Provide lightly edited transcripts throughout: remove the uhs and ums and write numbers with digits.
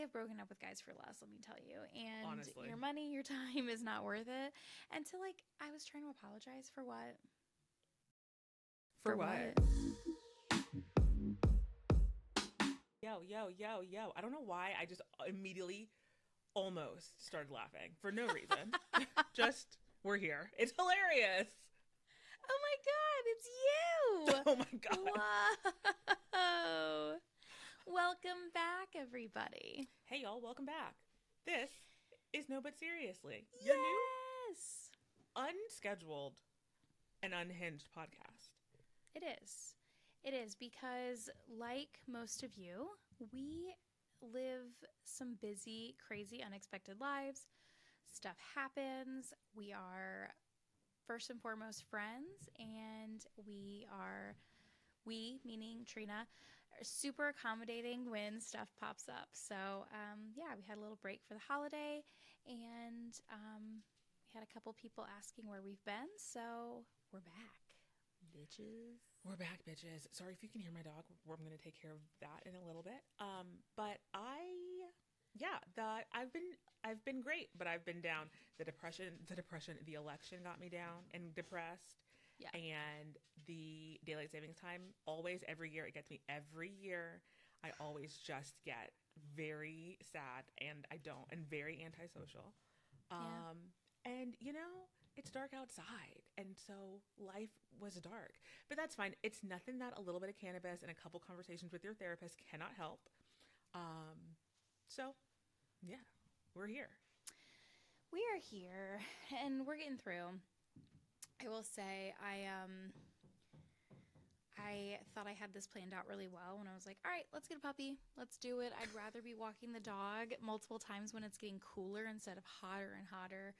have broken up with guys for less, let me tell you. And Honestly. your money, your time is not worth it. And so, like, I was trying to apologize for what? For For what? what? Yo, yo, yo, yo. I don't know why I just immediately almost started laughing for no reason. Just, we're here. It's hilarious. Oh my God, Oh my it's God. you! Whoa! Welcome back, everybody. Hey, y'all, welcome back. This is No But Seriously, your new Yes! unscheduled and unhinged podcast. It is. It is because, like most of you, we live some busy, crazy, unexpected lives. Stuff happens. We are first and foremost friends, and we, meaning Trina, are super accommodating when stuff pops up. So, yeah, we had a little break for the holiday, and we had a couple people asking where we've been. So, we're back, bitches. We're back, bitches. Sorry if you can hear my dog. I'm going to take care of that in a little bit. But yeah, I've been great, but I've been down. The election got me down and depressed. Yeah. And the daylight savings time, always, every year, it gets me every year. I always just get very sad and very antisocial. Yeah. And it's dark outside, and so life was dark. But that's fine. It's nothing that a little bit of cannabis and a couple conversations with your therapist cannot help. So yeah, we're here. We are here and we're getting through. I will say I thought I had this planned out really well when I was like, all right, let's get a puppy. Let's do it. I'd rather be walking the dog multiple times when it's getting cooler instead of hotter and hotter.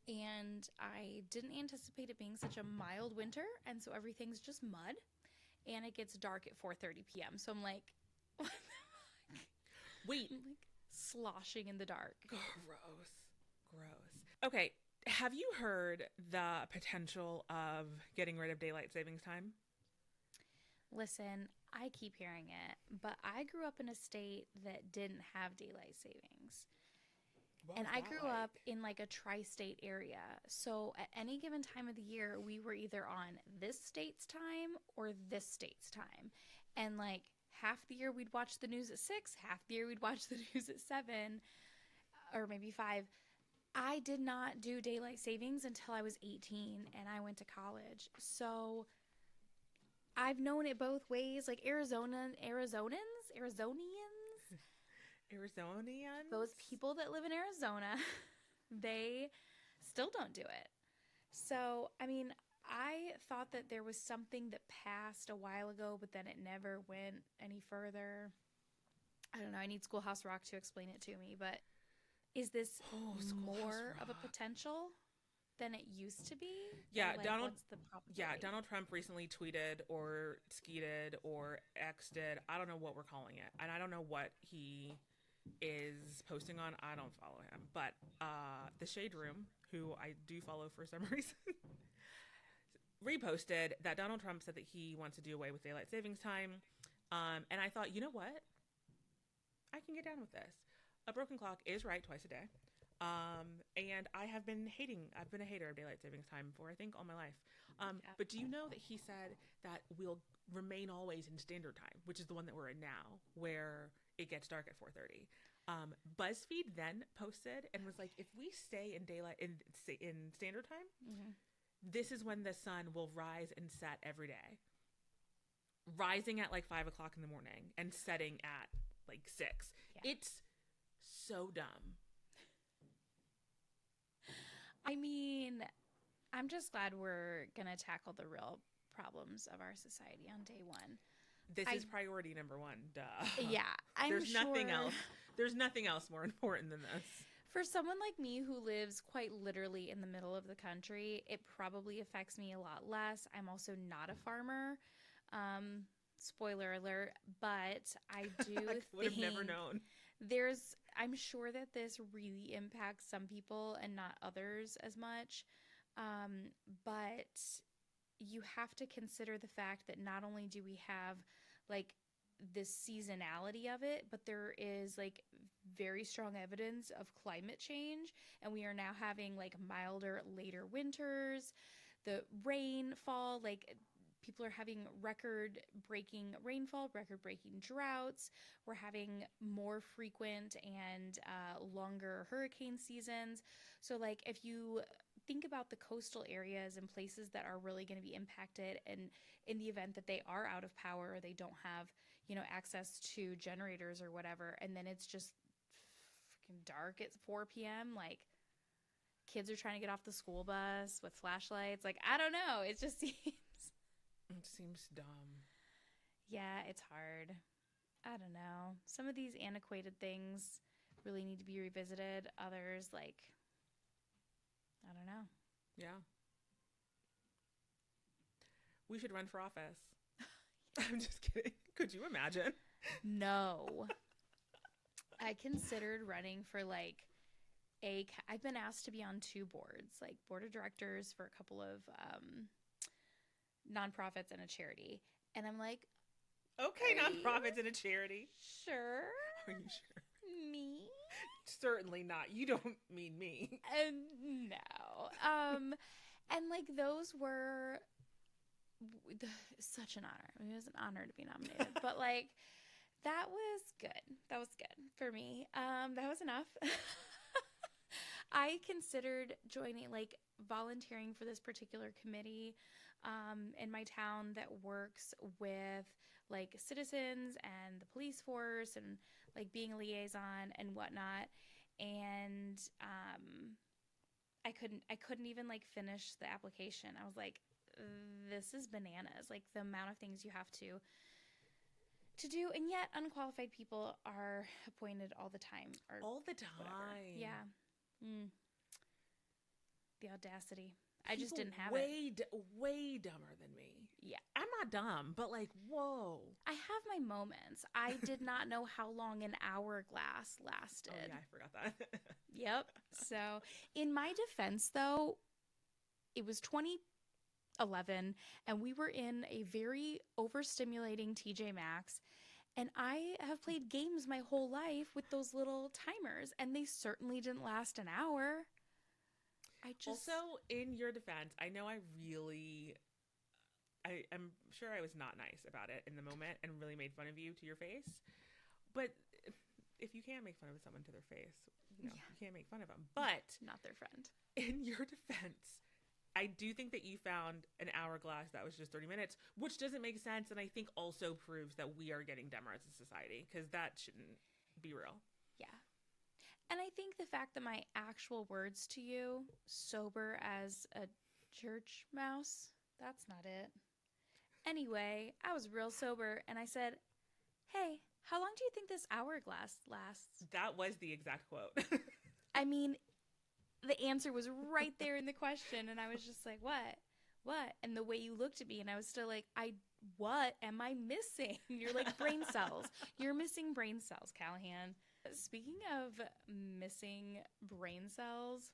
And I didn't anticipate it being such a mild winter, and so everything's just mud, and it gets dark at 4:30 p.m. So I'm like, Wait, I'm like sloshing in the dark. gross, gross. Okay, have you heard the potential of getting rid of daylight savings time? Listen, I keep hearing it, but I grew up in a state that didn't have daylight savings. What And was I that grew up like? in like a tri state area. So at any given time of the year, we were either on this state's time or this state's time. And like half the year, we'd watch the news at 6, half the year, we'd watch the news at 7 or maybe 5. I did not do daylight savings until I was 18 and I went to college. So I've known it both ways. Like Arizonians, those Arizonians? people that live in Arizona, they still don't do it. So, I mean, I thought that there was something that passed a while ago, but then it never went any further. I don't know. I need Schoolhouse Rock to explain it to me, but is this Oh, Schoolhouse more of a Rock. potential than it used to be? Or Yeah, like, Donald. what's the Yeah, probability? Donald Trump recently tweeted or skeeted or X'd. I don't know what we're calling it, and I don't know what he is posting on. I don't follow him, but the Shade Room, who I do follow for some reason, reposted that Donald Trump said that he wants to do away with daylight savings time. And I thought, you know what? I can get down with this. A broken clock is right twice a day. And I've been a hater of daylight savings time for, I think, all my life. Yeah. But do you know that he said that we'll remain always in standard time, which is the one that we're in now, where it gets dark at 4:30. BuzzFeed then posted and was like, if we stay in in standard time, Mm-hmm. this is when the sun will rise and set every day, rising at like 5 o'clock in the morning and setting at like 6. Yeah. It's so dumb. I mean, I'm just glad we're going to tackle the real problems of our society on day one. This is I, priority number one. Duh. yeah, I'm There's nothing sure else. There's nothing else more important than this. for someone like me who lives quite literally in the middle of the country, it probably affects me a lot less. I'm also not a farmer. Spoiler alert, but I I do would have never think known. I'm sure that this really impacts some people and not others as much. But you have to consider the fact that not only do we have like this seasonality of it, but there is like very strong evidence of climate change, and we are now having like milder later winters. The rainfall, like people are having record breaking rainfall, record breaking droughts. We're having more frequent and longer hurricane seasons. So like if you think about the coastal areas and places that are really going to be impacted, and in the event that they are out of power or they don't have, access to generators or whatever, and then it's just freaking dark at 4 p.m., like kids are trying to get off the school bus with flashlights. Like, I don't know. It just seems. It seems dumb. Yeah, it's hard. I don't know. Some of these antiquated things really need to be revisited. Others, like, I don't know. Yeah. We should run for office. I'm just kidding. Could you imagine? No. I considered running for like I've been asked to be on two boards, like board of directors for a couple of nonprofits and a charity. And I'm like, okay, nonprofits and a charity. Sure. Are you sure? Me? Certainly not. You don't mean me. No. And like those were such an honor. I mean, it was an honor to be nominated, but like that was good. That was good for me. That was enough. I considered joining, like volunteering for this particular committee in my town that works with like citizens and the police force and like being a liaison and whatnot. And I couldn't even like finish the application. I was like, this is bananas. Like the amount of things you have to do, and yet unqualified people are appointed all the time. Or all the time. Whatever. Yeah. The audacity. I just didn't have way dumber than me. Yeah. I'm not dumb, but like, whoa. I have my moments. I did not know how long an hourglass lasted. Oh, yeah, I forgot that. Yep. So, in my defense, though, it was 2011, and we were in a very overstimulating TJ Maxx. And I have played games my whole life with those little timers, and they certainly didn't last an hour. Also, in your defense, I know I'm sure I was not nice about it in the moment and really made fun of you to your face. But if you can't make fun of someone to their face, you can't make fun of them. But not their friend. In your defense, I do think that you found an hourglass that was just 30 minutes, which doesn't make sense. And I think also proves that we are getting dumber as a society, because that shouldn't be real. Yeah. And I think the fact that my actual words to you, sober as a church mouse, that's not it. Anyway, I was real sober, and I said, hey, how long do you think this hourglass lasts? That was the exact quote. I mean, the answer was right there in the question, and I was just like, what? And the way you looked at me, and I was still like, what am I missing? You're like, brain cells. You're missing brain cells, Callahan. Speaking of missing brain cells,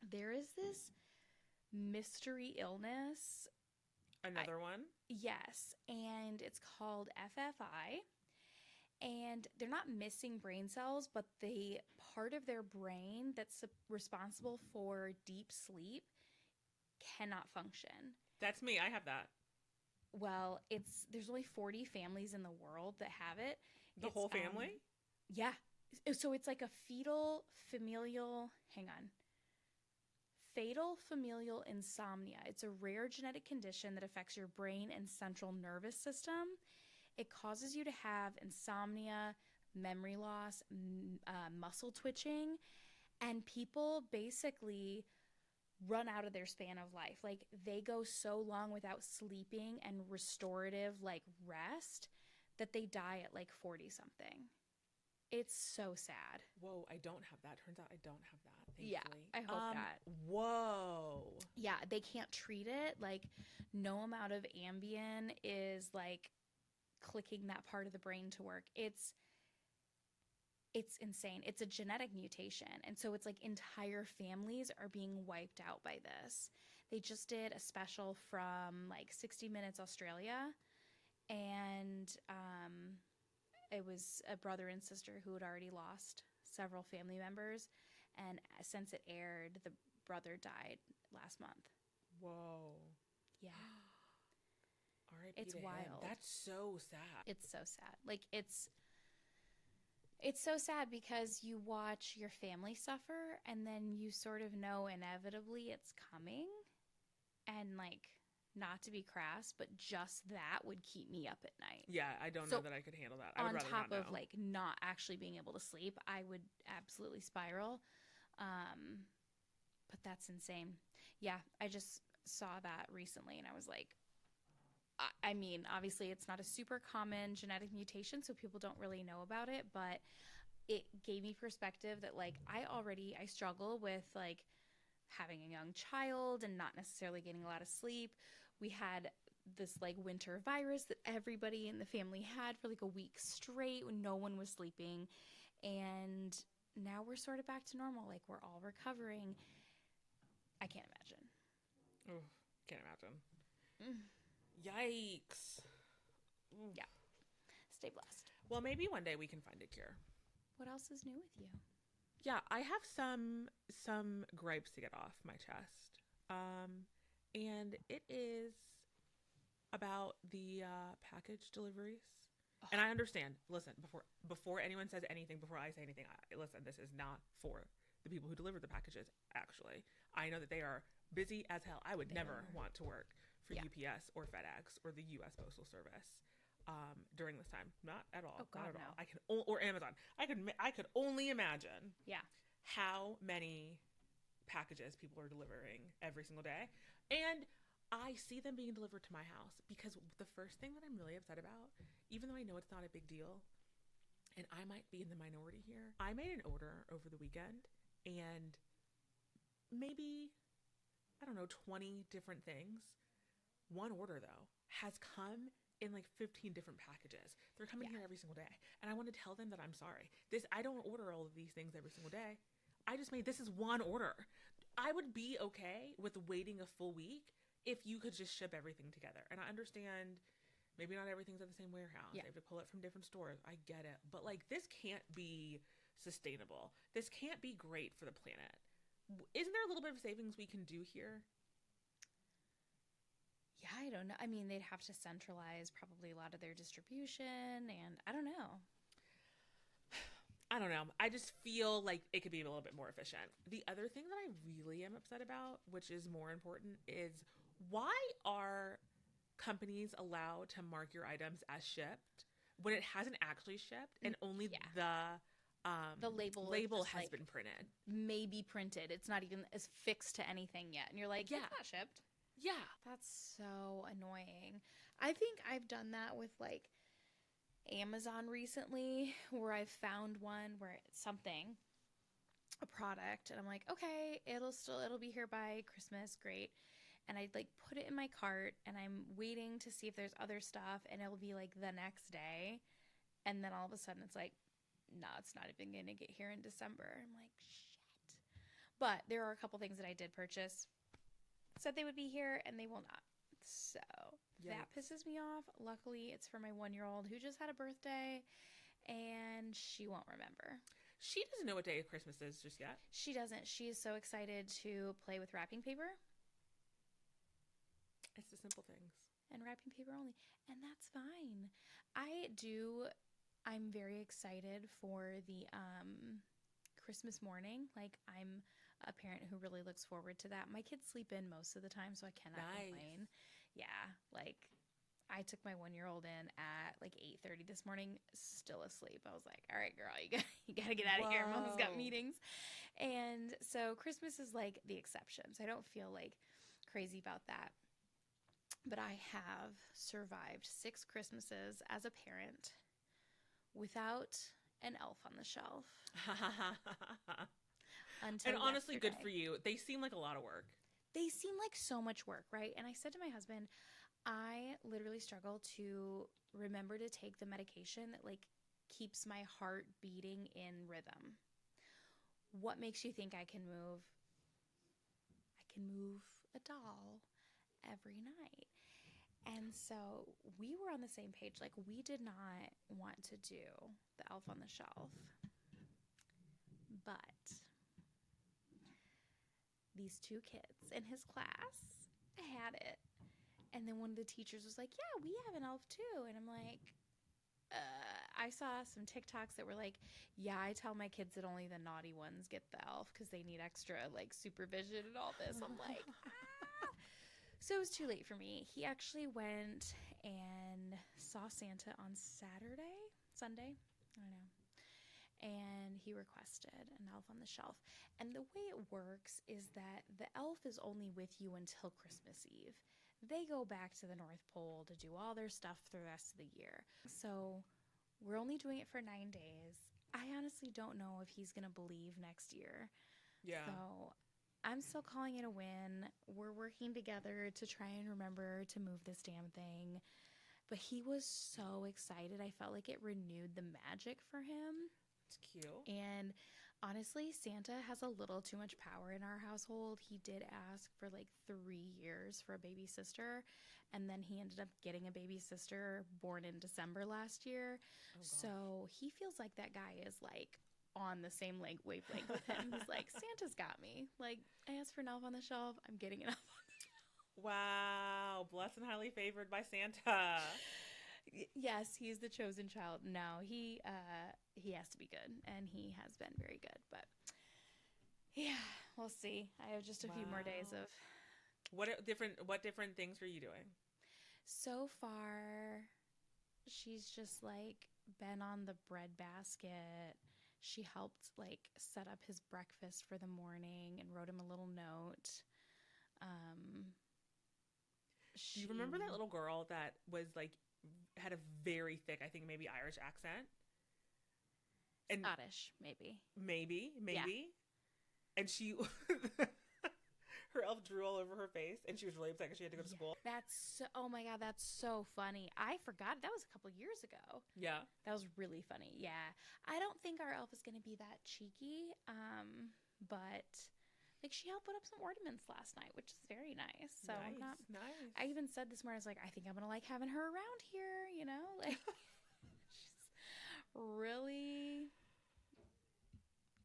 there is this mystery illness. Another one? Yes, and it's called FFI. And they're not missing brain cells, but the part of their brain that's responsible for deep sleep cannot function. That's me. I have that. Well, there's only 40 families in the world that have it. The whole family? Yeah. So it's like a fatal familial insomnia. It's a rare genetic condition that affects your brain and central nervous system. It causes you to have insomnia, memory loss, muscle twitching, and people basically run out of their span of life. Like they go so long without sleeping and restorative like rest that they die at like 40 something. It's so sad. Whoa, I don't have that. Turns out I don't have that, thankfully. Yeah, I hope not. Whoa. Yeah, they can't treat it. Like no amount of Ambien is like clicking that part of the brain to work. It's insane. It's a genetic mutation. And so it's like entire families are being wiped out by this. They just did a special from like 60 Minutes Australia, and it was a brother and sister who had already lost several family members. And since it aired, the brother died last month. Whoa. Yeah. R.I.P. It's to him. wild. That's so sad. It's so sad. Like it's so sad because you watch your family suffer and then you sort of know inevitably it's coming. And like, not to be crass, but just that would keep me up at night. Yeah, I don't know So that I could handle that. I would on rather top not of know. like not actually being able to sleep, I would absolutely spiral. Um, but that's insane. Yeah, I just saw that recently and I was like, I mean, obviously it's not a super common genetic mutation, so people don't really know about it, but it gave me perspective that like I struggle with like having a young child and not necessarily getting a lot of sleep. We had this like winter virus that everybody in the family had for like a week straight when no one was sleeping, and now we're sort of back to normal, like we're all recovering. I can't imagine. Ooh, can't imagine. Mm. Yikes. Ooh. Yeah, stay blessed. Well, maybe one day we can find a cure. What else is new with you? Yeah, I have some gripes to get off my chest. And it is about the package deliveries. Oh, And I understand. Listen, before anyone says anything, before I say anything, listen. This is not for the people who deliver the packages. Actually, I know that they are busy as hell. I would they never are. want to work for Yeah. UPS or FedEx or the U.S. Postal Service during this time. Not at all. Oh God, not at no. all. I can or Amazon. I could only imagine Yeah. how many packages people are delivering every single day, and I see them being delivered to my house because the first thing that I'm really upset about, even though I know it's not a big deal, and I might be in the minority here, I made an order over the weekend and maybe, I don't know, 20 different things. One order, though, has come in like 15 different packages. They're coming Yeah. here every single day. And I want to tell them that I'm sorry. I don't order all of these things every single day. I just made, this is one order. I would be okay with waiting a full week if you could just ship everything together. And I understand maybe not everything's at the same warehouse. Yeah. They have to pull it from different stores. I get it. But like, this can't be sustainable. This can't be great for the planet. Isn't there a little bit of savings we can do here? Yeah, I don't know. I mean, they'd have to centralize probably a lot of their distribution, and I don't know. I don't know. I just feel like it could be a little bit more efficient. The other thing that I really am upset about, which is more important, is why are companies allowed to mark your items as shipped when it hasn't actually shipped and only Yeah. the The label is label just, has like, been printed? maybe printed. It's not even as fixed to anything yet. And you're like, Yeah. it's not shipped. Yeah. That's so annoying. I think I've done that with like Amazon recently where I've found one where it's something, a product, and I'm like, okay, it'll be here by Christmas, great. And I'd like put it in my cart and I'm waiting to see if there's other stuff and it'll be like the next day. And then all of a sudden it's like, no, it's not even gonna get here in December. I'm like, shit. But there are a couple things that I did purchase, said they would be here, and they will not. So that Yikes. pisses me off. Luckily, it's for my 1-year-old who just had a birthday, and she won't remember. She doesn't know what day of Christmas is just yet. She doesn't. She is so excited to play with wrapping paper It's the simple things. and wrapping paper only, and that's fine. I do. I'm very excited for the Christmas morning. Like I'm a parent who really looks forward to that. My kids sleep in most of the time, so I cannot Nice. complain. Yeah, like I took my 1-year-old in at like 8:30 this morning, still asleep. I was like, "All right, girl, you got to get out of here. Mom's got Whoa. meetings." And so Christmas is like the exception. So I don't feel like crazy about that. But I have survived 6 Christmases as a parent without an elf on the shelf until And honestly, good yesterday. for you. They seem like a lot of work. They seem like so much work, right? And I said to my husband, I literally struggle to remember to take the medication that like keeps my heart beating in rhythm. What makes you think I can move? I can move a doll every night. And so we were on the same page. Like, we did not want to do the elf on the shelf. But these two kids in his class had it. And then one of the teachers was like, yeah, we have an elf too. And I'm like, I saw some TikToks that were like, yeah, I tell my kids that only the naughty ones get the elf because they need extra like supervision and all this. I'm like, ah. So it was too late for me. He actually went and saw Santa on Sunday, I don't know. And he requested an elf on the shelf. And the way it works is that the elf is only with you until Christmas Eve. They go back to the North Pole to do all their stuff for the rest of the year. So we're only doing it for 9 days. I honestly don't know if he's going to believe next year. Yeah. So I'm still calling it a win. We're working together to try and remember to move this damn thing. But he was so excited. I felt like it renewed the magic for him. It's cute. And honestly, Santa has a little too much power in our household. He did ask for like 3 years for a baby sister, and then he ended up getting a baby sister born in December last year. Oh, so he feels like that guy is like on the same wavelength with him. He's like, Santa's got me. Like, I asked for an elf on the shelf. I'm getting an elf on the shelf. Wow. Blessed and highly favored by Santa. Yes, he's the chosen child. No, he has to be good, and he has been very good. But yeah, we'll see. I have just a few more days of. What different things are you doing? So far, she's just like been on the bread basket. She helped like set up his breakfast for the morning and wrote him a little note. Do you remember that little girl that was like had a very thick, I think maybe Irish accent? And Scottish, maybe. Maybe. Yeah. And she her elf drew all over her face, and she was really upset because she had to go to school. Oh my God, that's so funny. I forgot. That was a couple years ago. Yeah. That was really funny. Yeah. I don't think our elf is going to be that cheeky, but like she helped put up some ornaments last night, which is very nice. So nice. I even said this morning, I was like, I think I'm going to like having her around here, you know? Like she's really...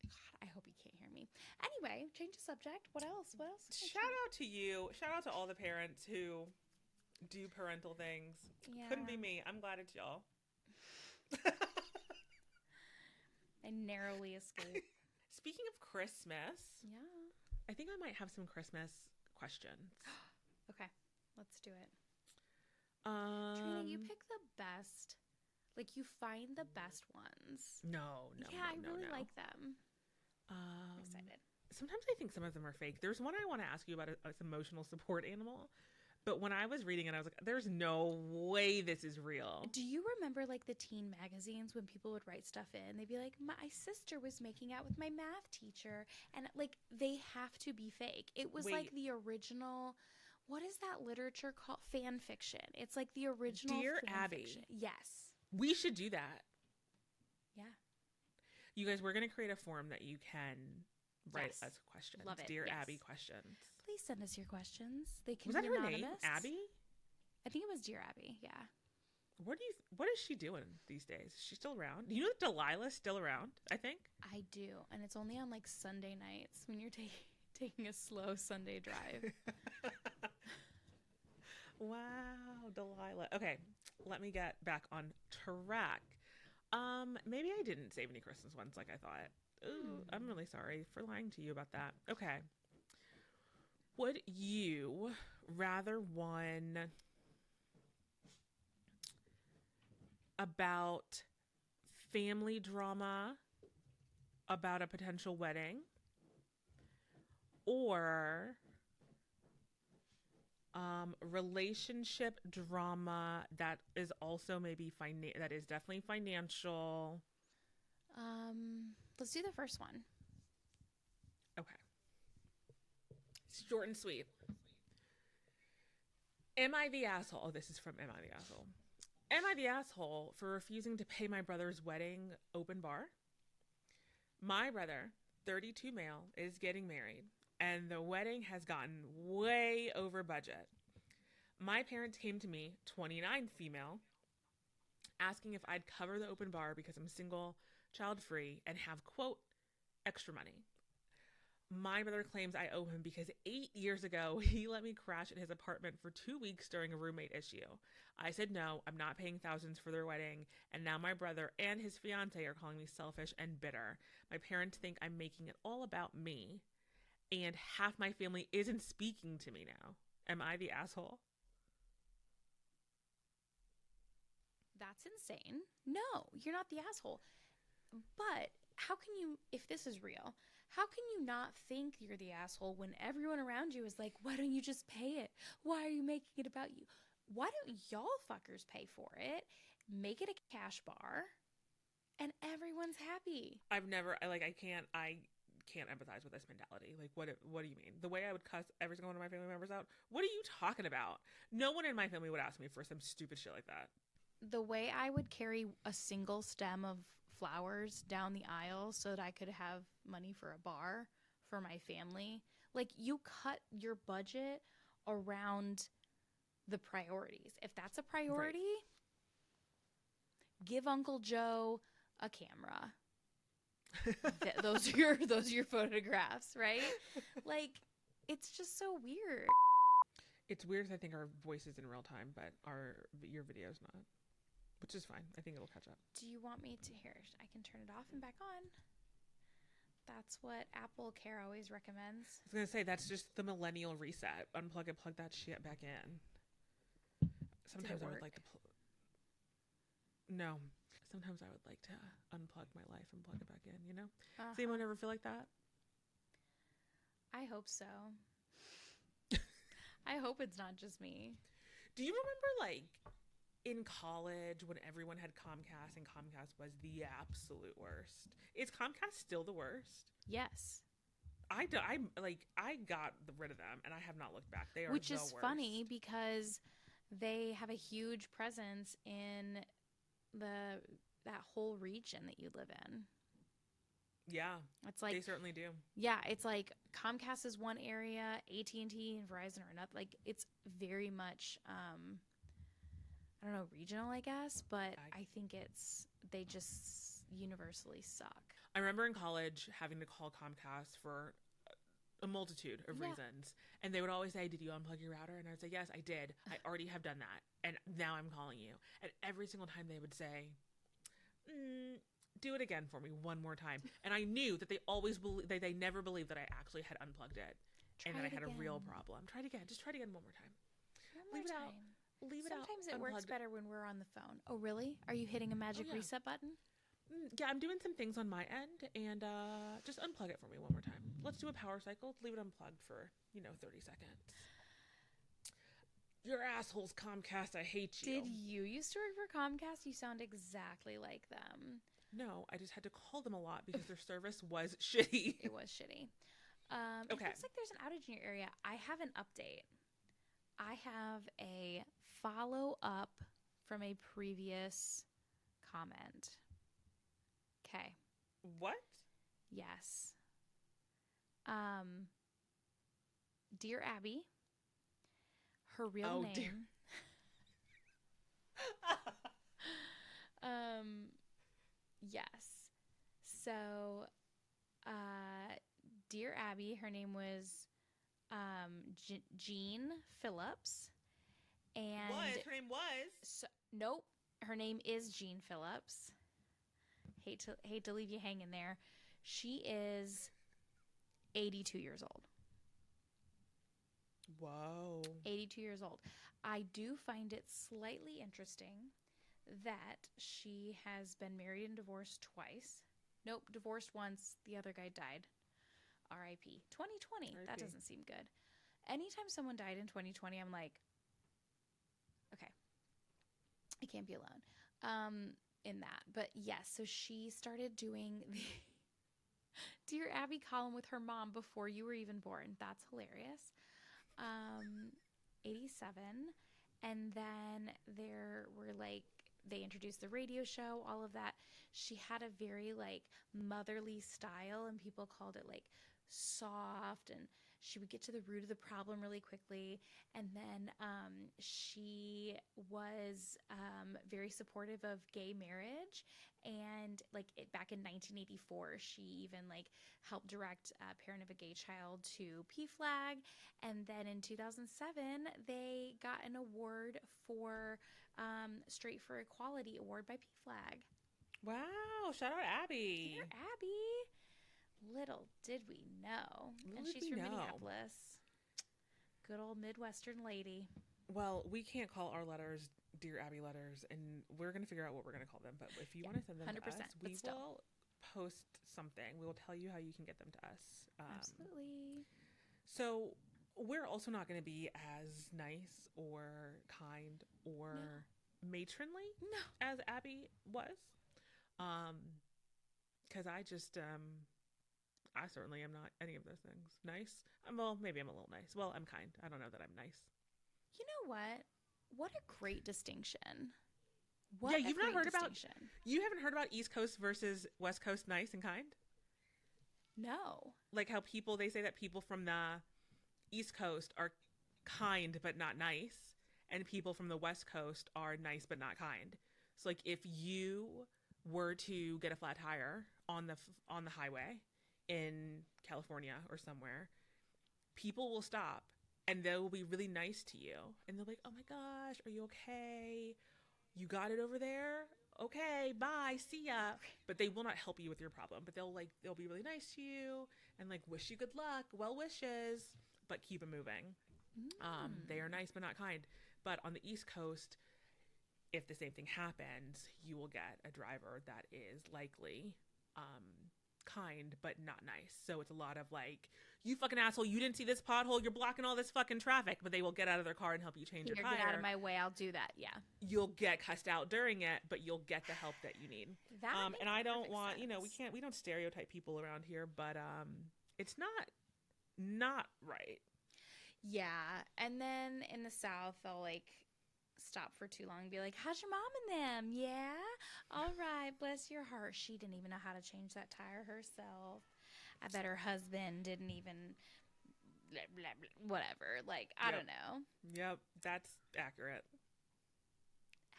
God, I hope you can't hear me. Anyway, change the subject. What else? Shout out to you. Shout out to all the parents who do parental things. Yeah. Couldn't be me. I'm glad it's y'all. I narrowly escaped. Speaking of Christmas, yeah, I think I might have some Christmas questions. Okay, let's do it. Trina, you pick the best. Like, you find the best ones. No. Yeah, I really like them. I'm excited. Sometimes I think some of them are fake. There's one I want to ask you about, an emotional support animal. But when I was reading it, I was like, there's no way this is real. Do you remember, like, the teen magazines when people would write stuff in? They'd be like, my sister was making out with my math teacher. And, like, they have to be fake. It was like the original... What is that literature called? Fan fiction. It's like the original Dear fan Abby. fiction. Yes. We should do that. Yeah. You guys, we're going to create a form that you can write us questions. Love it. Dear Abby questions. Please send us your questions. They can was that be her anonymous. name? Abby? I think it was Dear Abby. Yeah. What is she doing these days? Is she still around? You know that Delilah's still around, I think? I do. And it's only on like Sunday nights when you're taking a slow Sunday drive. Wow, Delilah. Okay, let me get back on track. Maybe I didn't save any Christmas ones like I thought. Ooh, I'm really sorry for lying to you about that. Okay. Would you rather one about family drama about a potential wedding, or relationship drama that is also maybe that is definitely financial? Let's do the first one. Okay. Short and sweet. Am I the asshole? Oh, this is from Am I the Asshole? Am I the asshole for refusing to pay my brother's wedding open bar? My brother, 32 male, is getting married, and the wedding has gotten way over budget. My parents came to me, 29 female, asking if I'd cover the open bar because I'm single, child-free, and have, quote, extra money. My brother claims I owe him because 8 years ago, he let me crash at his apartment for 2 weeks during a roommate issue. I said no, I'm not paying thousands for their wedding, and now my brother and his fiance are calling me selfish and bitter. My parents think I'm making it all about me, and half my family isn't speaking to me now. Am I the asshole? That's insane. No, you're not the asshole. But how can you, if this is real, how can you not think you're the asshole when everyone around you is like, why don't you just pay it? Why are you making it about you? Why don't y'all fuckers pay for it? Make it a cash bar and everyone's happy. I've never I can't empathize with this mentality. Like what do you mean? The way I would cuss every single one of my family members out? What are you talking about? No one in my family would ask me for some stupid shit like that. The way I would carry a single stem of flowers down the aisle so that I could have money for a bar for my family. Like, you cut your budget around the priorities. If that's a Right. priority, give Uncle Joe a camera. Those are your photographs, right? Like, it's just so weird. It's weird 'cause I think our voice is in real time, but our your video's not, which is fine. I think it'll catch up. Do you want me to here? I can turn it off and back on. That's what Apple Care always recommends. I was gonna say that's just the millennial reset. Unplug and plug that shit back in. Did it Sometimes I would like work? to. No. Sometimes I would like to unplug my life and plug it back in. You know? Does Uh-huh. anyone ever feel like that? I hope so. I hope it's not just me. Do you remember like in college when everyone had Comcast and Comcast was the absolute worst? Is Comcast still the worst? Yes. I got rid of them and I have not looked back. They are Which the is funny worst. because they have a huge presence in the that whole region that you live in. Yeah, It's like, they certainly do. yeah, it's like Comcast is one area, AT&T and T and Verizon are another. Like, it's very much I don't know, regional, I guess, but I I think it's they just universally suck. I remember in college having to call Comcast for a multitude of Yeah. reasons, and they would always say, "Did you unplug your router?" And I'd say, "Yes, I did. I already have done that, and now I'm calling you." And every single time they would say, "Do it again for me one more time," and I knew that they always they never believed that I actually had unplugged it, and Try that I it had a real again. problem. Try it again. Just try it again one more time. One more Leave it out. time. Leave it out. Sometimes it works Unplugged. better when we're on the phone. Oh, really? Are you hitting a Oh magic yeah. reset button? Yeah, I'm doing some things on my end, and just unplug it for me one more time. Let's do a power cycle. Leave it unplugged for 30 seconds. Your assholes, Comcast. I hate Did you. you used to work for Comcast? You sound exactly like them. No, I just had to call them a lot because their service was shitty. It was shitty. It Okay. looks like there's an outage in your area. I have an update. I have a follow up from a previous comment. Okay. What? Yes. Um, Dear Abby, her real Oh dear. name. um, yes. So, uh, Dear Abby, her name was Jean Phillips, and Was her name was? so, nope, her name is Jean Phillips. Hate to leave you hanging there. She is 82 years old. Whoa. 82 years old. I do find it slightly interesting that she has been married and divorced twice. Nope, divorced once. The other guy died. RIP. 2020. That R.I.P. doesn't seem good. Anytime someone died in 2020, I'm like, okay, I can't be alone in that. But yes, so she started doing the Dear Abby column with her mom before you were even born. That's hilarious. Um, 87. And then there were like, they introduced the radio show, all of that. She had a very like motherly style, and people called it like soft. And she would get to the root of the problem really quickly. And then she was very supportive of gay marriage. And like back in 1984, she even like helped direct Parent of a Gay Child to PFLAG. And then in 2007, they got an award for Straight for Equality award by PFLAG. Wow. Shout out Abby. Dear Abby. Little did we know. Little And did she's we from know. Minneapolis. Good old Midwestern lady. Well, we can't call our letters Dear Abby letters, and we're going to figure out what we're going to call them. But if you want to send them to 100%, us, we but still. will post something. We will tell you how you can get them to us. Absolutely. So we're also not going to be as nice or kind or matronly No. as Abby was. Because I just, I certainly am not any of those things. Nice? Well, maybe I'm a little nice. Well, I'm kind. I don't know that I'm nice. You know what? What a great distinction. Yeah, you've not heard about, you haven't heard about East Coast versus West Coast nice and kind? No. Like how people, they say that people from the East Coast are kind but not nice, and people from the West Coast are nice but not kind. So like if you were to get a flat tire on the highway in California or somewhere, people will stop and they will be really nice to you, and they'll be like, "Oh my gosh, are you okay? You got it over there? Okay, bye, see ya." But they will not help you with your problem, but they'll be really nice to you and like wish you good luck, well wishes, but keep it moving. They are nice but not kind. But on the East Coast, if the same thing happens, you will get a driver that is likely kind but not nice. So it's a lot of like, "You fucking asshole, you didn't see this pothole, you're blocking all this fucking traffic," but they will get out of their car and help you change your tire. Get out of my way, I'll do that. Yeah. You'll get cussed out during it, but you'll get the help that you need. And I don't want, sense. we don't stereotype people around here, but it's not right. Yeah. And then in the South, they'll like stop for too long and be like, "How's your mom and them? Yeah? All right, bless your heart." She didn't even know how to change that tire herself. I bet her husband didn't even blah, blah, blah, whatever. Like, I don't know. Yep, that's accurate.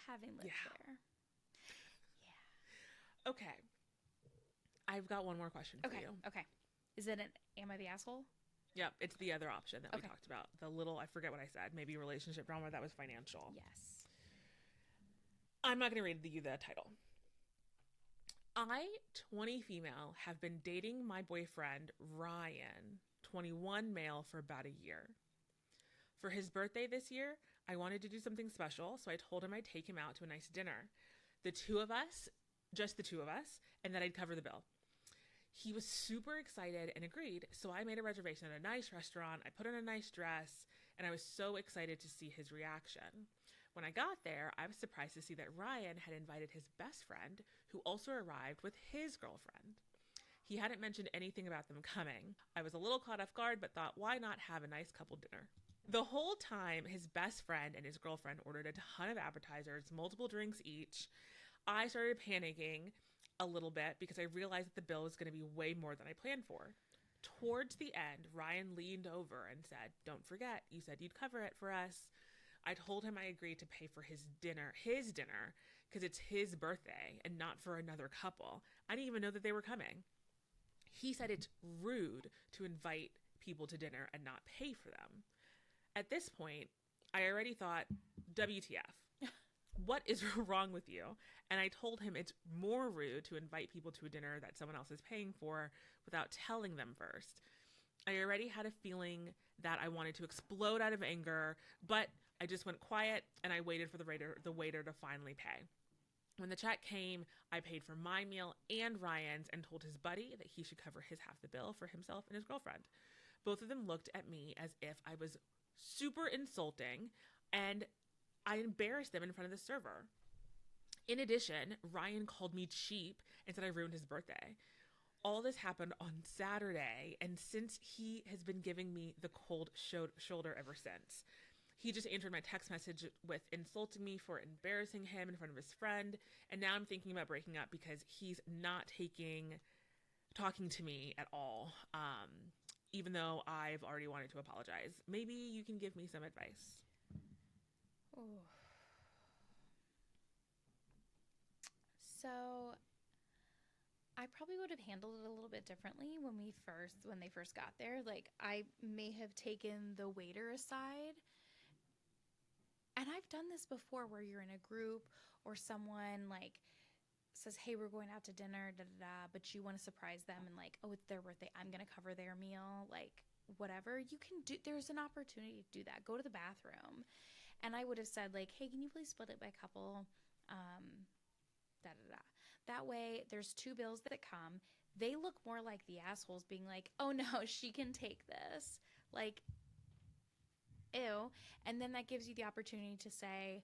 Having lived there. Yeah. Okay. I've got one more question for you. Okay. Is it an am I the asshole? Yep, it's the other option that we talked about. The little, I forget what I said, maybe relationship drama that was financial. Yes. I'm not going to read you the title. I, 20 female, have been dating my boyfriend, Ryan, 21 male, for about a year. For his birthday this year, I wanted to do something special, so I told him I'd take him out to a nice dinner. The two of us, just the two of us, and that I'd cover the bill. He was super excited and agreed, so I made a reservation at a nice restaurant. I put on a nice dress, and I was so excited to see his reaction. When I got there, I was surprised to see that Ryan had invited his best friend, who also arrived with his girlfriend. He hadn't mentioned anything about them coming. I was a little caught off guard, but thought, why not have a nice couple dinner? The whole time, his best friend and his girlfriend ordered a ton of appetizers, multiple drinks each. I started panicking a little bit because I realized that the bill was going to be way more than I planned for. Towards the end, Ryan leaned over and said, "Don't forget, you said you'd cover it for us." I told him I agreed to pay for his dinner, because it's his birthday and not for another couple. I didn't even know that they were coming. He said it's rude to invite people to dinner and not pay for them. At this point, I already thought, WTF? What is wrong with you? And I told him it's more rude to invite people to a dinner that someone else is paying for without telling them first. I already had a feeling that I wanted to explode out of anger, but I just went quiet and I waited for the waiter to finally pay. When the check came, I paid for my meal and Ryan's and told his buddy that he should cover his half the bill for himself and his girlfriend. Both of them looked at me as if I was super insulting, and I embarrassed them in front of the server. In addition, Ryan called me cheap and said I ruined his birthday. All this happened on Saturday, and since he has been giving me the cold shoulder ever since. He just answered my text message with insulting me for embarrassing him in front of his friend, and now I'm thinking about breaking up because he's not talking to me at all. even though I've already wanted to apologize. Maybe you can give me some advice. Ooh. So I probably would have handled it a little bit differently when they first got there. Like I may have taken the waiter aside, and I've done this before where you're in a group or someone like says, "Hey, we're going out to dinner, da da da," but you want to surprise them and like, "Oh, it's their birthday. I'm going to cover their meal." Like whatever. You can do there's an opportunity to do that. Go to the bathroom. And I would have said like, "Hey, can you please split it by couple?" Da da da. That way, there's two bills that come. They look more like the assholes being like, "Oh no, she can take this." Like, ew. And then that gives you the opportunity to say,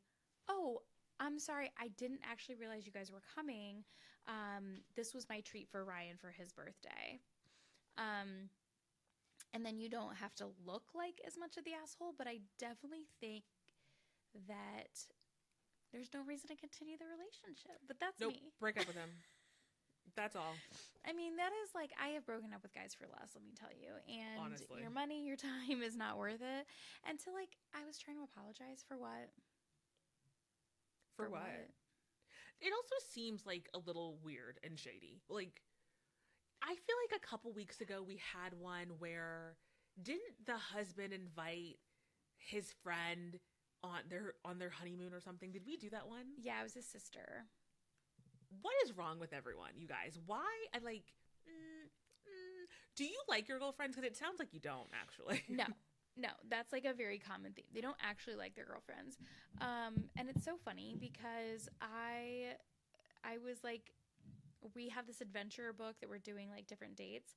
"Oh, I'm sorry, I didn't actually realize you guys were coming. This was my treat for Ryan for his birthday." Um, and then you don't have to look like as much of the asshole, but I definitely think that there's no reason to continue the relationship. But that's Nope, me. break up with him. That's all. I mean, that is like, I have broken up with guys for less, let me tell you. And Honestly. your money, your time is not worth it. And to like, I was trying to apologize for what? For what? It also seems like a little weird and shady. Like, I feel like a couple weeks ago we had one where didn't the husband invite his friend on their honeymoon or something? Did we do that one? Yeah, it was his sister. What is wrong with everyone, you guys? Why? I like. Do you like your girlfriends? Because it sounds like you don't actually. No, no, that's like a very common thing. They don't actually like their girlfriends. And it's so funny because I was like, we have this adventure book that we're doing like different dates,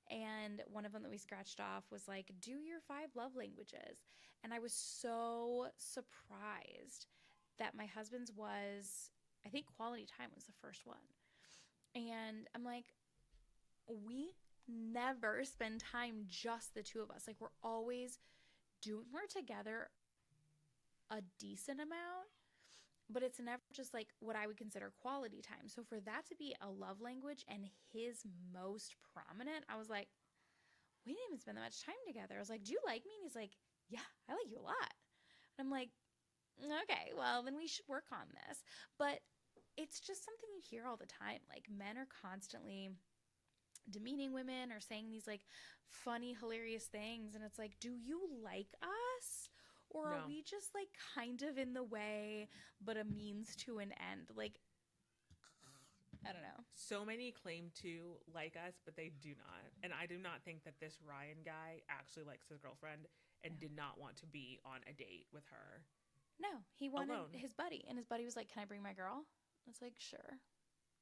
and one of them that we scratched off was like, do your 5 love languages. And I was so surprised that my husband's was, I think quality time was the first one. And I'm like, we never spend time just the two of us. Like we're always doing, we're together a decent amount, but it's never just like what I would consider quality time. So for that to be a love language and his most prominent, I was like, we didn't even spend that much time together. I was like, do you like me? And he's like, yeah, I like you a lot. And I'm like, okay, well, then we should work on this. But it's just something you hear all the time. Like men are constantly demeaning women or saying these like funny, hilarious things. And it's like, do you like us? Or are No. we just like kind of in the way, but a means to an end? Like, I don't know. So many claim to like us, but they do not. And I do not think that this Ryan guy actually likes his girlfriend and No. did not want to be on a date with her No, he wanted alone. his buddy, and his buddy was like, "Can I bring my girl?" I was like, "Sure."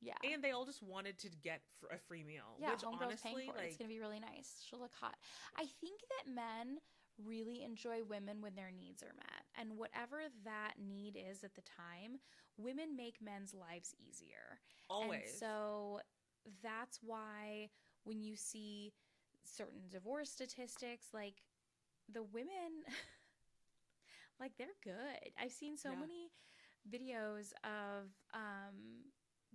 Yeah. And they all just wanted to get a free meal, Yeah, which homegirl's paying honestly, for it. It's like, going to be really nice. She'll look hot. I think that men really enjoy women when their needs are met. And whatever that need is at the time, women make men's lives easier. And always. so that's why when you see certain divorce statistics, like the women, like they're good. I've seen so Yeah. many videos of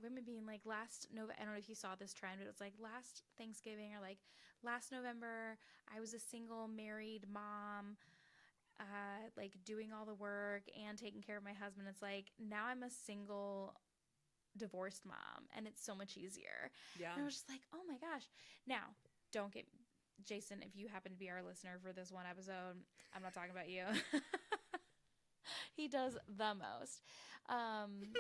women being like last November. I don't know if you saw this trend, but it was like last Thanksgiving or like last November, I was a single married mom, like doing all the work and taking care of my husband. It's like now I'm a single divorced mom and it's so much easier. Yeah. And I was just like, oh my gosh. Now, don't get Jason, if you happen to be our listener for this one episode, I'm not talking about you. He does the most. Um,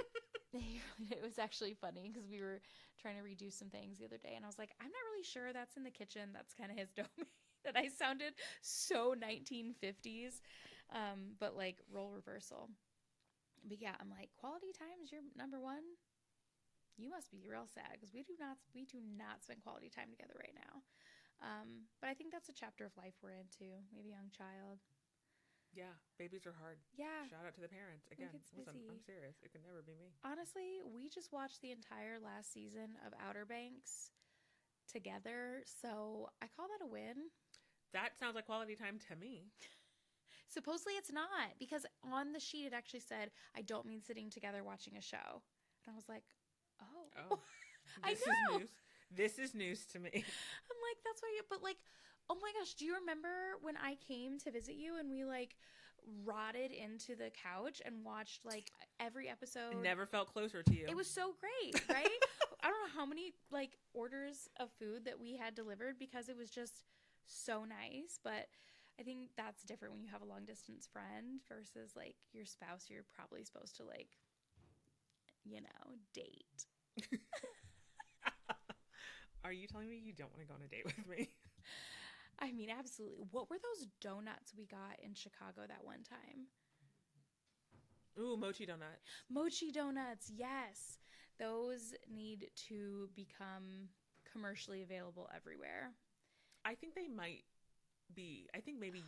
it was actually funny because we were trying to redo some things the other day, and I was like, I'm not really sure that's in the kitchen. That's kind of his domain. That I sounded so 1950s, but like role reversal. But yeah, I'm like, quality time is your number one. You must be real sad because we do not spend quality time together right now. But I think that's a chapter of life we're into. Maybe young child. Yeah. Babies are hard. Yeah, Shout out to the parents. Again, it gets listen, I'm busy. serious. It could never be me. Honestly, we just watched the entire last season of Outer Banks together, so I call that a win. That sounds like quality time to me. Supposedly it's not, because on the sheet it actually said, I don't mean sitting together watching a show. And I was like, Oh, oh, I this is know. news. This is news to me. I'm like, that's why but like, Oh my gosh, do you remember when I came to visit you and we like rotted into the couch and watched like every episode? Never felt closer to you. It was so great, right? I don't know how many like orders of food that we had delivered because it was just so nice, but I think that's different when you have a long distance friend versus like your spouse you're probably supposed to like, date. Are you telling me you don't want to go on a date with me? I mean, absolutely. What were those donuts we got in Chicago that one time? Ooh, mochi donuts. Mochi donuts, yes. Those need to become commercially available everywhere. I think they might be. I think maybe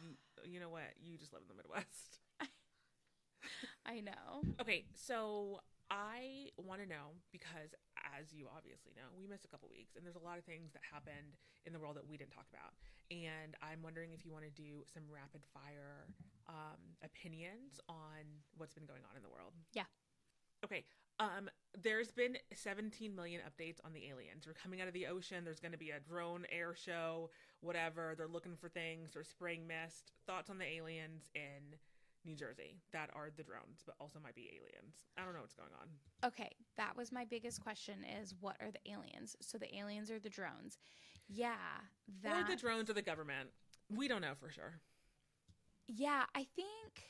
you know what? You just live in the Midwest. I know. Okay, so I want to know because, as you obviously know, we missed a couple weeks, and there's a lot of things that happened in the world that we didn't talk about. And I'm wondering if you want to do some rapid fire opinions on what's been going on in the world. Yeah. Okay. There's been 17 million updates on the aliens. We're coming out of the ocean. There's going to be a drone air show, whatever. They're looking for things. They're spraying mist. Thoughts on the aliens in New Jersey that are the drones, but also might be aliens. I don't know what's going on. Okay, that was my biggest question is what are the aliens? So the aliens are the drones. Yeah, Or the drones or the government. We don't know for sure. Yeah, I think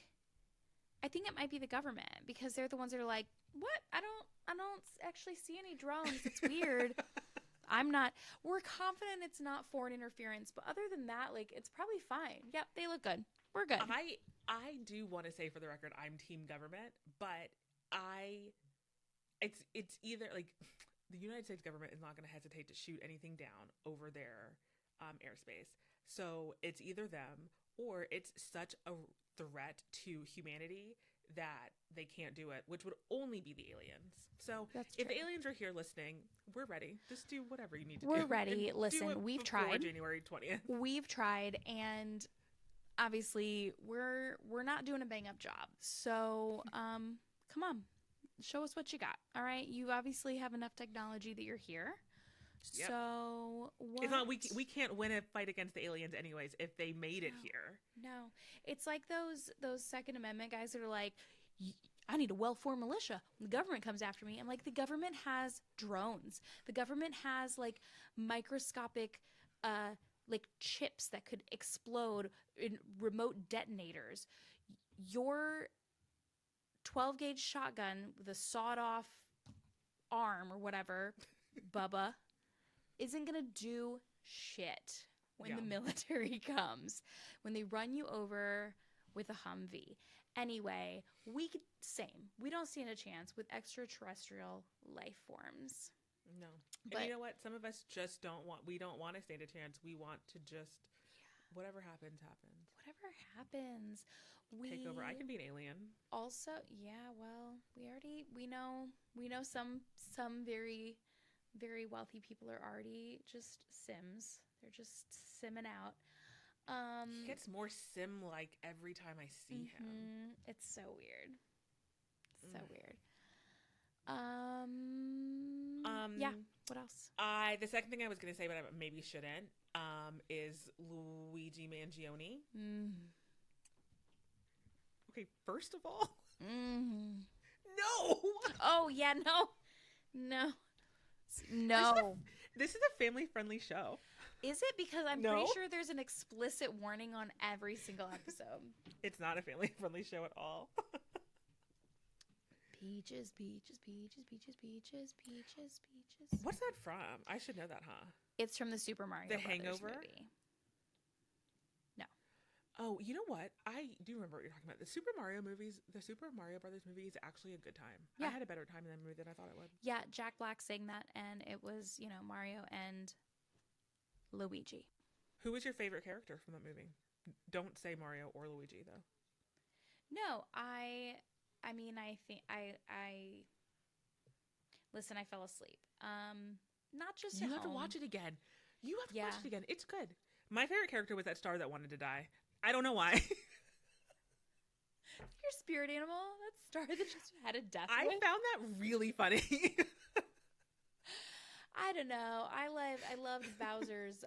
it might be the government because they're the ones that are like, "What? I don't actually see any drones. It's weird." We're confident it's not foreign interference, but other than that, like it's probably fine. Yep, they look good. We're good. I do want to say for the record I'm team government, but it's either like the United States government is not going to hesitate to shoot anything down over their airspace. So it's either them or it's such a threat to humanity that they can't do it, which would only be the aliens. So if the aliens are here listening, we're ready. Just do whatever you need to do. We're ready. Listen, we've tried. January 20th. We've tried, and obviously we're not doing a bang up job. So come on, show us what you got. All right, you obviously have enough technology that you're here. Yep. So what? It's not we can't win a fight against the aliens anyways if they made it here. No, it's like those Second Amendment guys that are like, I need a well-formed militia. When the government comes after me, I'm like, the government has drones. The government has like microscopic like chips that could explode in remote detonators. Your 12 gauge shotgun with a sawed off arm or whatever, Bubba, isn't going to do shit when the military comes. When they run you over with a Humvee. Anyway, same. We don't stand a chance with extraterrestrial life forms. No. But, and you know what? Some of us just we don't want to stand a chance. We want to just, whatever happens, happens. Whatever happens. Take over. I can be an alien. Also, yeah, well, we know some very, very wealthy people are already just Sims. They're just simming out. He gets more sim-like every time I see him. It's so weird. So weird. Yeah. What else? The second thing I was going to say, but I maybe shouldn't, is Luigi Mangione. Okay, first of all, no. Oh yeah, no. This is a family-friendly show. Is it? Because I'm pretty sure there's an explicit warning on every single episode. It's not a family-friendly show at all. Peaches, peaches, peaches, peaches, peaches, peaches, peaches. What's that from? I should know that, huh? It's from the Super Mario Brothers Hangover movie. No. Oh, you know what? I do remember what you're talking about. The Super Mario Brothers movie is actually a good time. Yeah. I had a better time in that movie than I thought I would. Yeah, Jack Black sang that, and it was, Mario and Luigi. Who was your favorite character from that movie? Don't say Mario or Luigi, though. No, I think listen, I fell asleep. Not just You have to watch it again. Watch it again. It's good. My favorite character was that star that wanted to die. I don't know why. Your spirit animal, that star that just had a death I wish. found that really funny. I don't know. I loved Bowser's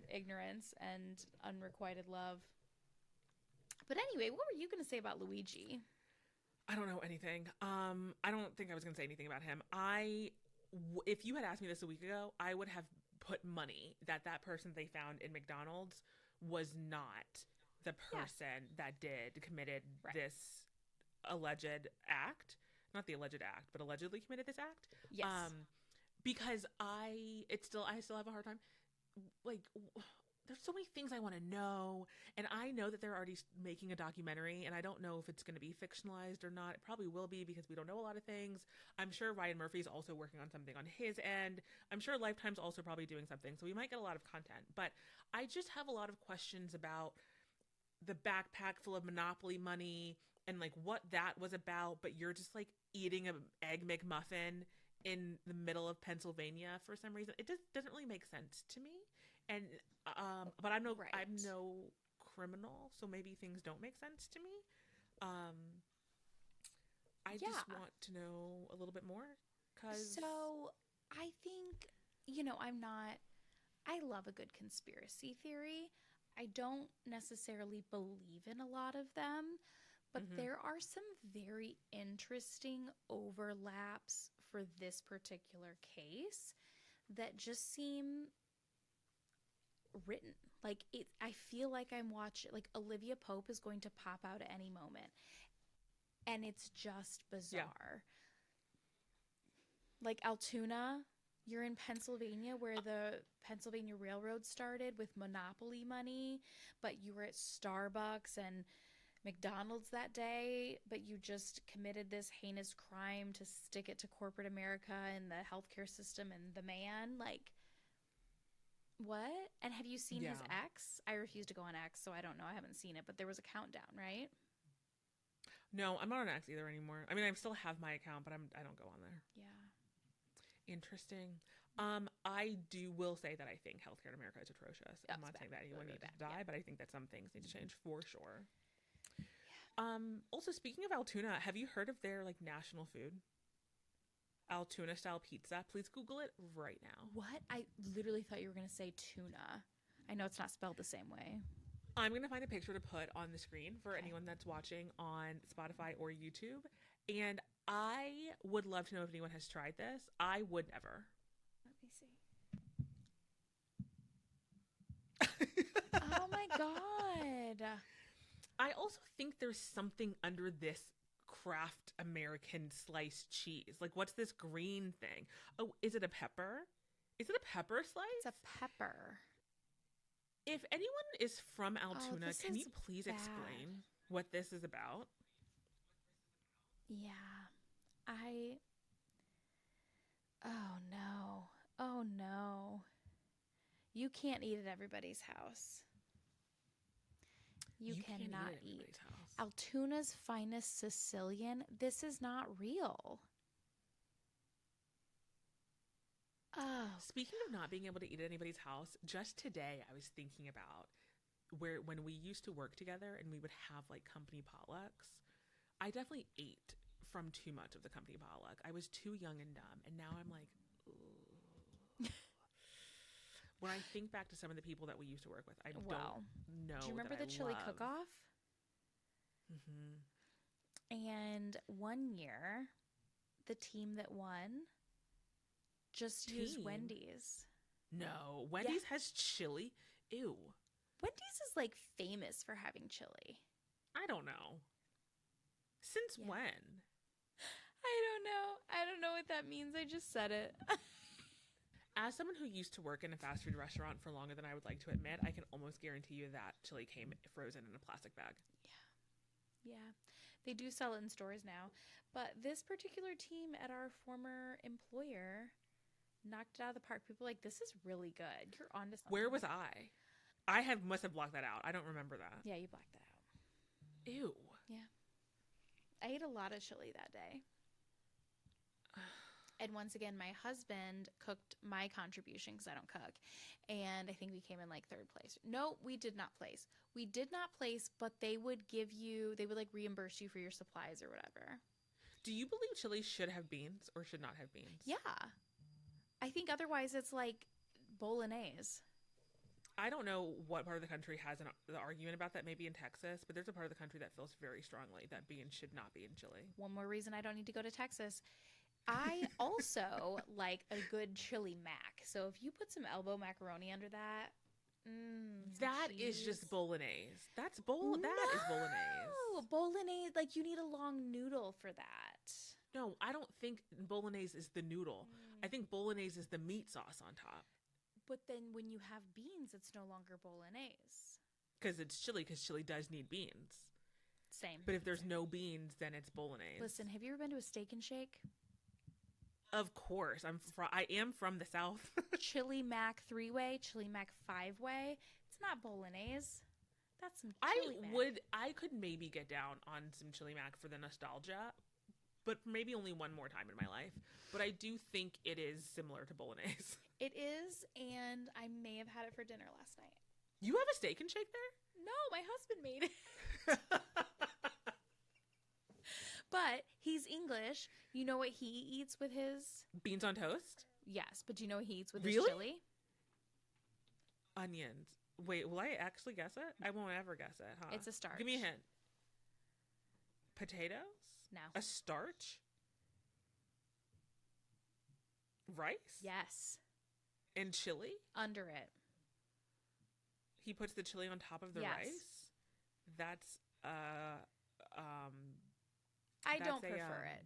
ignorance and unrequited love. But anyway, what were you going to say about Luigi? I don't know anything. I don't think I was going to say anything about him. If you had asked me this a week ago, I would have put money that that person they found in McDonald's was not the Yeah, person that committed right. this alleged act. Not the alleged act, but allegedly committed this act. Yes. Because I still have a hard time. Like, there's so many things I want to know, and I know that they're already making a documentary, and I don't know if it's going to be fictionalized or not. It probably will be because we don't know a lot of things. I'm sure Ryan Murphy's also working on something on his end. I'm sure Lifetime's also probably doing something, so we might get a lot of content. But I just have a lot of questions about the backpack full of Monopoly money and like what that was about, but you're just like eating a egg McMuffin in the middle of Pennsylvania for some reason. It just doesn't really make sense to me. And but I'm Right. no criminal, so maybe things don't make sense to me. Um I just Yeah. want to know a little bit more cuz So I think, I'm not, I love a good conspiracy theory. I don't necessarily believe in a lot of them, but mhm. there are some very interesting overlaps for this particular case that just seem written. Like I feel like I'm watching, like Olivia Pope is going to pop out at any moment, and it's just Yeah. bizarre. Like Altoona, you're in Pennsylvania where the Pennsylvania Railroad started with monopoly money, but you were at Starbucks and McDonald's that day, but you just committed this heinous crime to stick it to corporate America and the healthcare system and the man. Like, what? And have you seen his Yeah. X? I refuse to go on X, so I don't know. I haven't seen it, but there was a countdown, right? No, I'm not on X either anymore. I mean, I still have my account, but I don't go on there. Yeah. Interesting. I do will say that I think healthcare in America is atrocious. Oh, I'm it's not bad. saying that anyone Really needs bad. to Yeah. die, but I think that some things need to change for sure. Yeah. Also speaking of Altoona, have you heard of their like national food? Altoona style pizza. Please Google it right now. What? I literally thought you were going to say tuna. I know it's not spelled the same way. I'm gonna find a picture to put on the screen for Okay. anyone that's watching on Spotify or YouTube. And I would love to know if anyone has tried this. I would never. Let me see. Oh my god. I also think there's something under this Kraft American sliced cheese. Like, what's this green thing? Oh, is it a pepper? Is it a pepper It's a slice? pepper. If anyone is from Oh, Altoona, this can you is please bad. explain what this is about? Yeah. I. Oh no. Oh no. You can't eat at everybody's house. You You can't eat cannot at eat. anybody's house. Altoona's finest Sicilian. This is not real. Oh, Speaking of not being able to eat at anybody's house, just today I was thinking about where when we used to work together and we would have like company potlucks. I definitely ate from too much of the company potluck. I was too young and dumb, and now I'm like, when I think back to some of the people that we used to work with, I don't well. Do you know that remember I the chili love. cook off? Mm-hmm. And one year, the team that won just used Team? Wendy's. No, Yeah. Wendy's has chili. Ew. Wendy's is like famous for having chili. I don't know. Since Yeah. when? I don't know. I don't know what that means. I just said it. As someone who used to work in a fast food restaurant for longer than I would like to admit, I can almost guarantee you that chili came frozen in a plastic bag. Yeah. Yeah. They do sell it in stores now. But this particular team at our former employer knocked it out of the park. People were like, this is really good. You're onto Where something. was I? I have must have blocked that out. I don't remember that. Yeah, you blacked that out. Ew. Yeah. I ate a lot of chili that day. And once again, my husband cooked my contribution because I don't cook. And I think we came in like third place. No, we did not place. We did not place, but they would like reimburse you for your supplies or whatever. Do you believe chili should have beans or should not have beans? Yeah. I think otherwise it's like bolognese. I don't know what part of the country has the argument about that. Maybe in Texas, but there's a part of the country that feels very strongly that beans should not be in chili. One more reason I don't need to go to Texas. I also like a good chili mac. So if you put some elbow macaroni under that, some That is cheese. just bolognese. That is No, bolognese. bolognese. Like you need a long noodle for that. No, I don't think bolognese is the noodle. I think bolognese is the meat sauce on top But then when you have beans, it's no longer bolognese. because it's chili. Because chili does need beans. Same. But if there's no beans, then it's bolognese. Listen, have you ever been to a Steak and Shake? Of course, I am from the South. Chili Mac 3-way, Chili Mac 5-way. It's not bolognese. That's some I chili mac. I could maybe get down on some chili mac for the nostalgia, but maybe only one more time in my life. But I do think it is similar to bolognese. It is, and I may have had it for dinner last night. You have a Steak and Shake there? No, my husband made it. But he's English. You know what he eats with his? Beans on toast? Yes, but do you know what he eats with his Really? chili? Onions. Wait, will I actually guess it? I won't ever guess it, huh? It's a starch. Give me a hint. Potatoes? No. A starch? Rice? Yes. And chili? Under it. He puts the chili on top of the Yes. rice? That's I that's don't a, prefer it.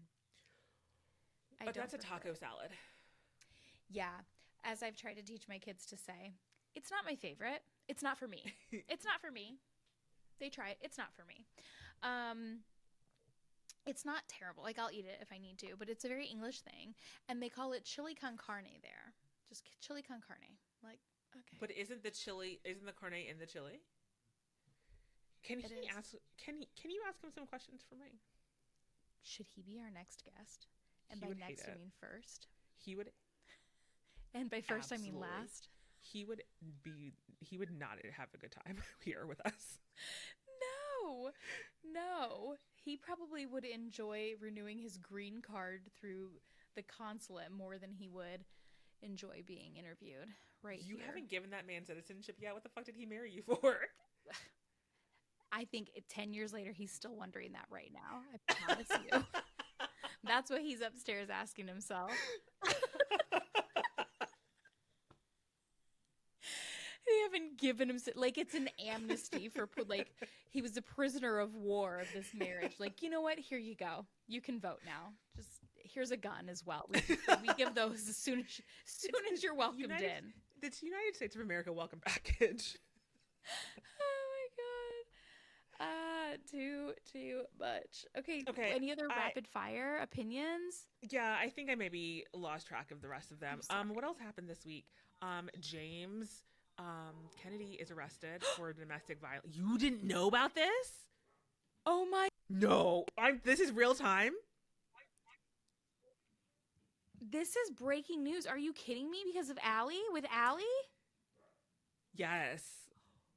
I don't that's a prefer taco it. salad. Yeah. As I've tried to teach my kids to say, it's not my favorite. It's not for me. It's not for me. They try it. It's not for me. It's not terrible. Like, I'll eat it if I need to, but it's a very English thing. And they call it chili con carne there. Just chili con carne. Like, okay. But isn't the carne in the chili? Can It he is. ask can you ask him some questions for me? Should he be our next guest? And He by would hate next, I it. mean first. He would And by first, I mean Absolutely. last. he would not have a good time here with us. No, no. He probably would enjoy renewing his green card through the consulate more than he would enjoy being interviewed right You here. haven't given that man citizenship yet. What the fuck did he marry you for? I think 10 years later, he's still wondering that right now. I promise you. That's what he's upstairs asking himself. They haven't given him like it's an amnesty for like he was a prisoner of war of this marriage. Like, you know what? Here you go. You can vote now. Just here's a gun as well. We give those as soon as you're welcomed in. It's United States of America welcome package. Oh my god. Too much. Okay. Okay, Any other rapid fire opinions? Yeah, I think I maybe lost track of the rest of them. I'm sorry. What else happened this week? James Kennedy is arrested for domestic violence. You didn't know about this? Oh my. No. This is real time? This is breaking news. Are you kidding me? Because of Allie? With Allie? Yes.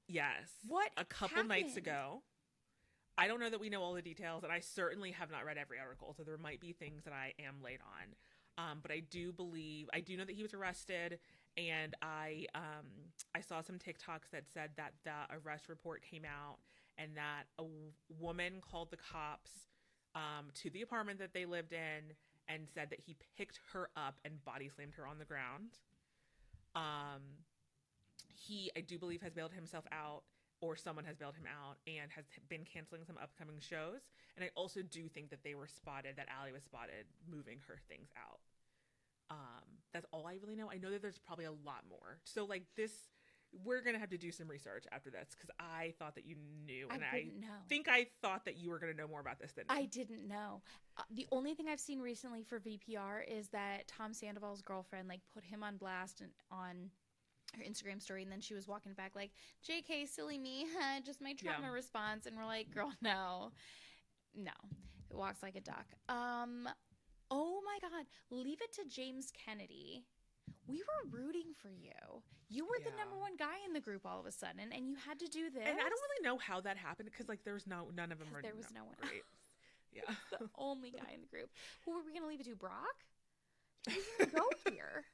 Yes. What A couple nights happened? ago. I don't know that we know all the details, and I certainly have not read every article, so there might be things that I am late on. But I do know that he was arrested, and I saw some TikToks that said that the arrest report came out, and that a woman called the cops to the apartment that they lived in and said that he picked her up and body slammed her on the ground. He, I do believe, has bailed himself out, or someone has bailed him out, and has been canceling some upcoming shows. And I also do think that that Allie was spotted moving her things out. That's all I really know. I know that there's probably a lot more. So like this, we're going to have to do some research after this, because I thought that you knew. And I didn't know. think I thought that you were going to know more about this than me. I didn't know. The only thing I've seen recently for VPR is that Tom Sandoval's girlfriend like put him on blast and on her Instagram story, and then she was walking back like, JK, silly me, just my trauma response. And we're like, girl, no, it walks like a duck. Oh my God, leave it to James Kennedy. We were rooting for you. You were the number one guy in the group all of a sudden, and you had to do this. And I don't really know how that happened, because like none of them were. There was no one great. Yeah, the only guy in the group. Who were we going to leave it to? Brock? He didn't even go here.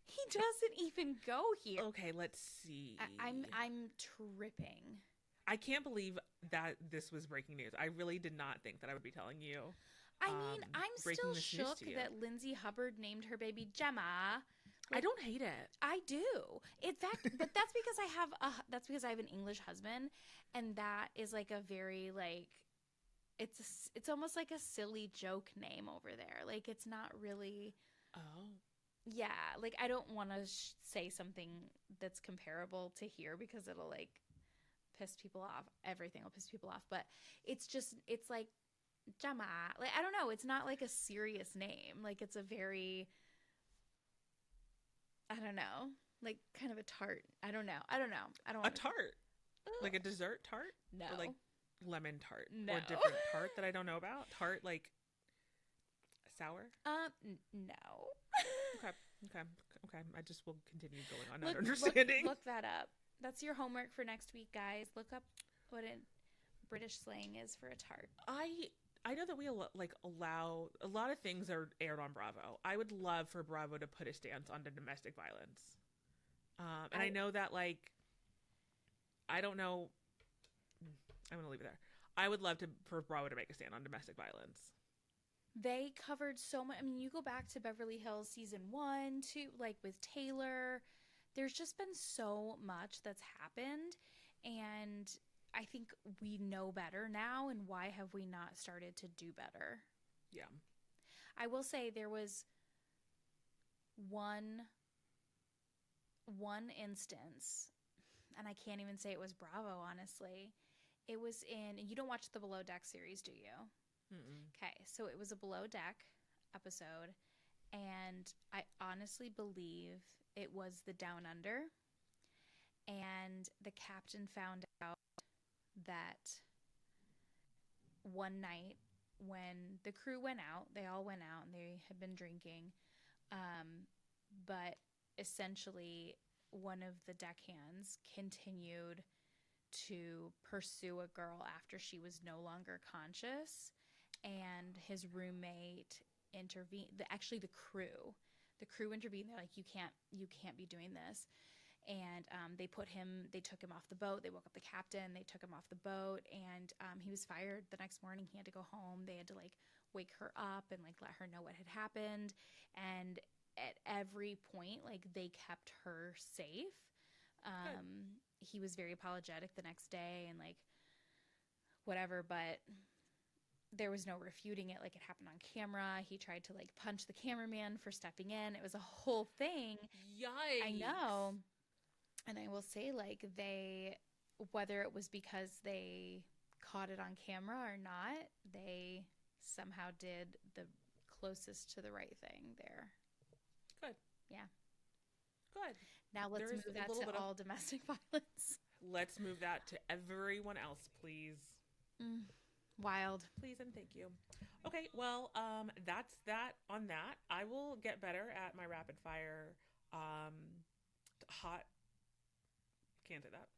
He doesn't even go here. Okay, let's see. I'm tripping. I can't believe that this was breaking news. I really did not think that I would be telling you I mean, I'm breaking still this news shook to you. that Lindsay Hubbard named her baby Gemma. I don't hate it. I do. In fact, but that's because I have an English husband, and that is like a very like it's almost like a silly joke name over there. Like it's not really. Oh. Yeah, like I don't want to say something that's comparable to here because it'll like piss people off. Everything will piss people off, but it's like Jama. Like I don't know, it's not like a serious name. Like it's a very I don't know, like kind of a tart. I don't know. I don't know. I don't A want to. tart? Like a dessert tart? No. Or like lemon tart? No. Or a different tart that I don't know about? Tart like sour? No. Okay. Okay. Okay. I just will continue going on not understanding. Look that up. That's your homework for next week, guys. Look up what a British slang is for a tart. I know that we like allow a lot of things are aired on Bravo. I would love for Bravo to put a stance on the domestic violence. And I know that like I don't know. I'm gonna leave it there. I would love for Bravo to make a stand on domestic violence. They covered so much. I mean, you go back to Beverly Hills season 1, 2, like with Taylor. There's just been so much that's happened, and I think we know better now. And why have we not started to do better? Yeah. I will say there was one instance, and I can't even say it was Bravo, honestly. It was you don't watch the Below Deck series, do you? Okay, so it was a Below Deck episode, and I honestly believe it was the Down Under, and the captain found out that one night when the crew went out, they all went out and they had been drinking, but essentially one of the deckhands continued to pursue a girl after she was no longer conscious, and his roommate intervened. Actually, the crew intervened. They're like, you can't be doing this. And they took him off the boat. They woke up the captain. They took him off the boat, and he was fired the next morning. He had to go home. They had to like wake her up and like let her know what had happened. And at every point, like they kept her safe. He was very apologetic the next day and like whatever, but there was no refuting it. Like it happened on camera. He tried to like punch the cameraman for stepping in. It was a whole thing. Yikes. I know. And I will say, like, whether it was because they caught it on camera or not, they somehow did the closest to the right thing there. Good. Yeah. Good. Now let's move that to all domestic violence. Let's move that to everyone else, please. Wild. Please and thank you. Okay, well, that's that on that. I will get better at my rapid fire hot can't say that.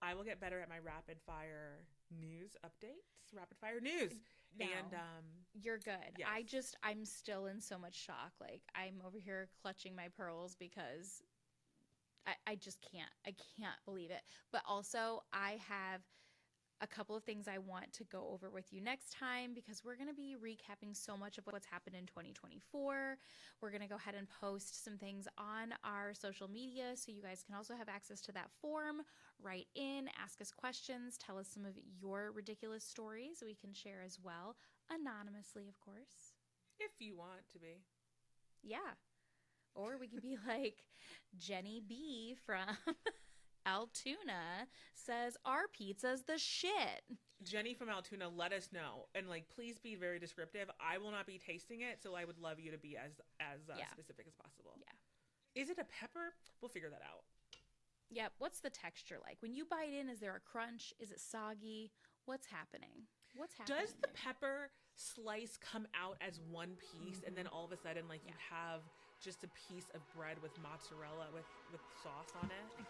I will get better at my rapid fire news updates. Rapid fire news. No, and you're good. Yes. I'm still in so much shock. Like I'm over here clutching my pearls because I just can't. I can't believe it. But also I have a couple of things I want to go over with you next time because we're going to be recapping so much of what's happened in 2024. We're going to go ahead and post some things on our social media so you guys can also have access to that form. Write in, ask us questions, tell us some of your ridiculous stories we can share as well, anonymously, of course. If you want to be. Yeah. Or we could be like Jenny B from Altoona says our pizza's the shit. Jenny from Altoona, let us know, and like please be very descriptive. I will not be tasting it, so I would love you to be as specific as possible. Yeah. Is it a pepper? We'll figure that out. Yeah. What's the texture like when you bite in? Is there a crunch? Is it soggy? What's happening? Does the pepper slice come out as one piece, and then all of a sudden, like you have just a piece of bread with mozzarella with sauce on it?